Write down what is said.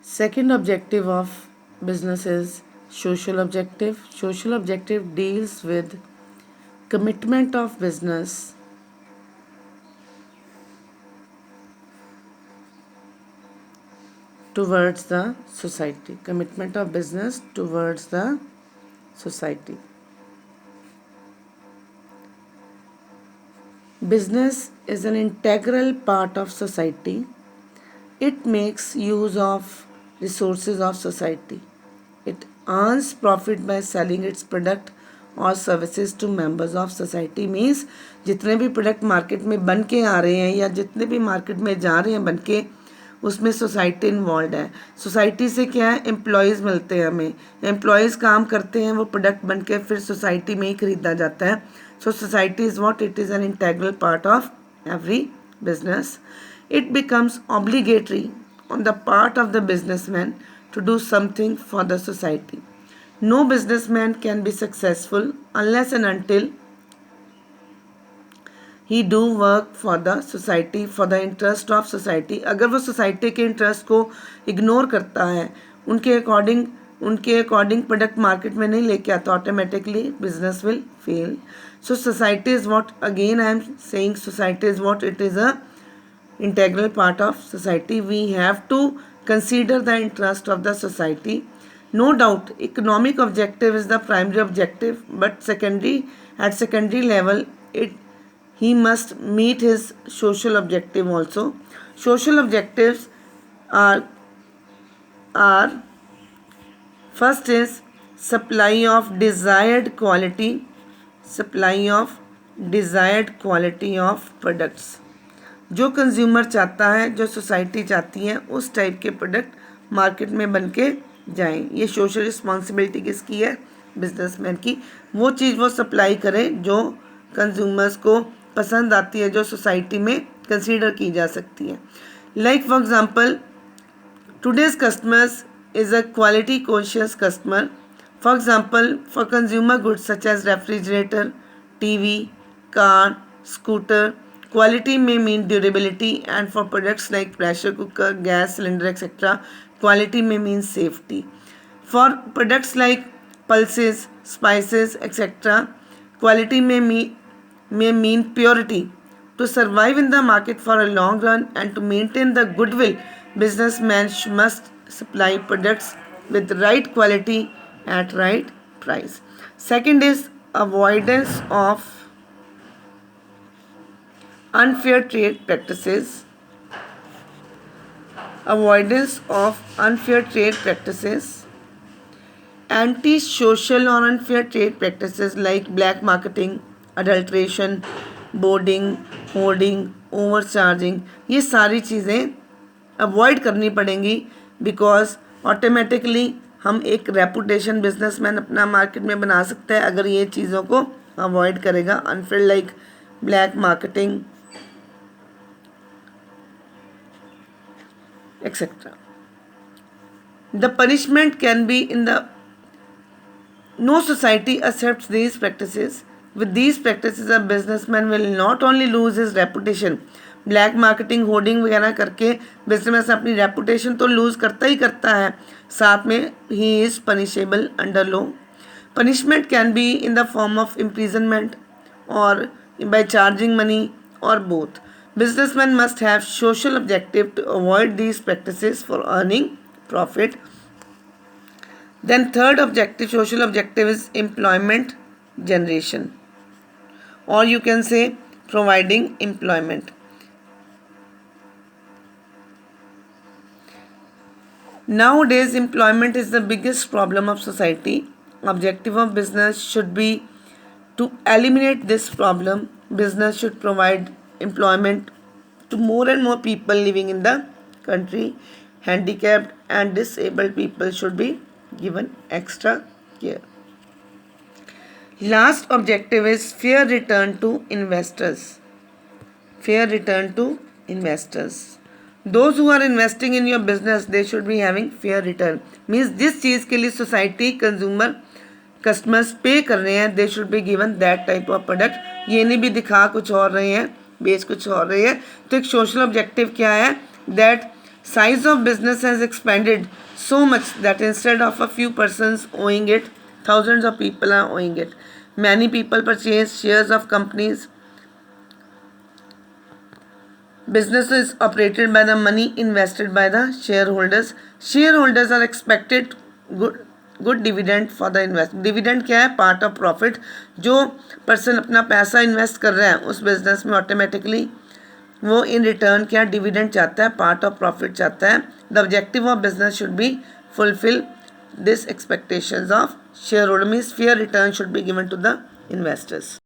Second objective of business is social objective. Social objective deals with commitment of business towards the society. Commitment of business towards the society. Business is an integral part of society. It makes use of resources of society. It earns profit by selling its product और services to members of society means जितने भी product market में बन के आ रहे हैं या जितने भी मार्केट में जा रहे हैं बन के उसमें सोसाइटी इन्वॉल्व है. सोसाइटी से क्या है, एम्प्लॉयज़ मिलते हैं हमें, एम्प्लॉयज़ काम करते हैं, वो प्रोडक्ट बन के फिर सोसाइटी में ही खरीदा जाता है. So society is what, it is an integral part of every business. It becomes obligatory on the part of the businessman to do something for the society. No businessman can be successful unless and until he do work for the society, for the interest of society. अगर वो society के interest को ignore करता है, उनके according product market में नहीं लेके आता, automatically business will fail. So society is what, again I am saying society is what, it is a integral part of society. We have to consider the interest of the society. No doubt economic objective is the primary objective, but at secondary level he must meet his social objective also. Social objectives are first is supply of desired quality of products. जो consumer चाहता है, जो society चाहती है, उस type के product market में बन के जाएँ. ये सोशल रिस्पॉन्सिबिलिटी किसकी है, बिजनेसमैन की. वो चीज़ वो सप्लाई करें जो कंज्यूमर्स को पसंद आती है, जो सोसाइटी में कंसीडर की जा सकती है. Like for example, today's customers is a quality conscious customer. For example, for consumer goods such as refrigerator, TV, car, scooter, quality may mean durability, and for products like pressure cooker, gas cylinder, etc., quality may mean safety. For products like pulses, spices, etc., quality may mean purity. To survive in the market for a long run and to maintain the goodwill, businessmen must supply products with right quality at right price. Second is avoidance of unfair trade practices. Anti-social or unfair trade practices like black marketing, adulteration, boarding, hoarding, overcharging, ये सारी चीज़ें avoid करनी पड़ेंगी. Because automatically हम एक reputation businessman अपना market में बना सकते हैं अगर ये चीज़ों को अवॉइड करेगा. Unfair like black marketing etcetera. The punishment can be in the no society accepts these practices. With these practices, a businessman will not only lose his reputation. Black marketing, hoarding वगैरह करके business अपनी reputation तो loose करता ही करता है, साथ में ही is punishable under law. Punishment can be in the form of imprisonment और बाय चार्जिंग मनी और both. Businessman must have social objective to avoid these practices for earning profit. Then third objective, social objective, is employment generation, or you can say providing employment. Nowadays, employment is the biggest problem of society. Objective of business should be to eliminate this problem. Business should provide employment to more and more people living in the country. Handicapped and disabled people should be given extra care. Last objective is fair return to investors. Those who are investing in your business, they should be having fair return. Means जिस चीज़ के लिए society consumer customers पे कर रहे हैं, they should be given that type of product. ये नहीं भी दिखा कुछ और रहे हैं, बेच कुछ और रहे हैं. तो एक सोशल ऑब्जेक्टिव क्या है, that Size of business has expanded so much that instead of a few persons owing it, thousands of people are owing it. Many people purchase shares of companies. Business is operated by the money invested by the shareholders. Shareholders are expected good dividend for the invest. Dividend क्या है? Part of profit. जो person अपना पैसा invest कर रहा है उस business में ऑटोमेटिकली वो इन रिटर्न क्या डिविडेंड चाहता है, पार्ट ऑफ प्रॉफिट चाहता है. The objective of business should be fulfil this expectations of shareholder. Means fair return should be given to the investors.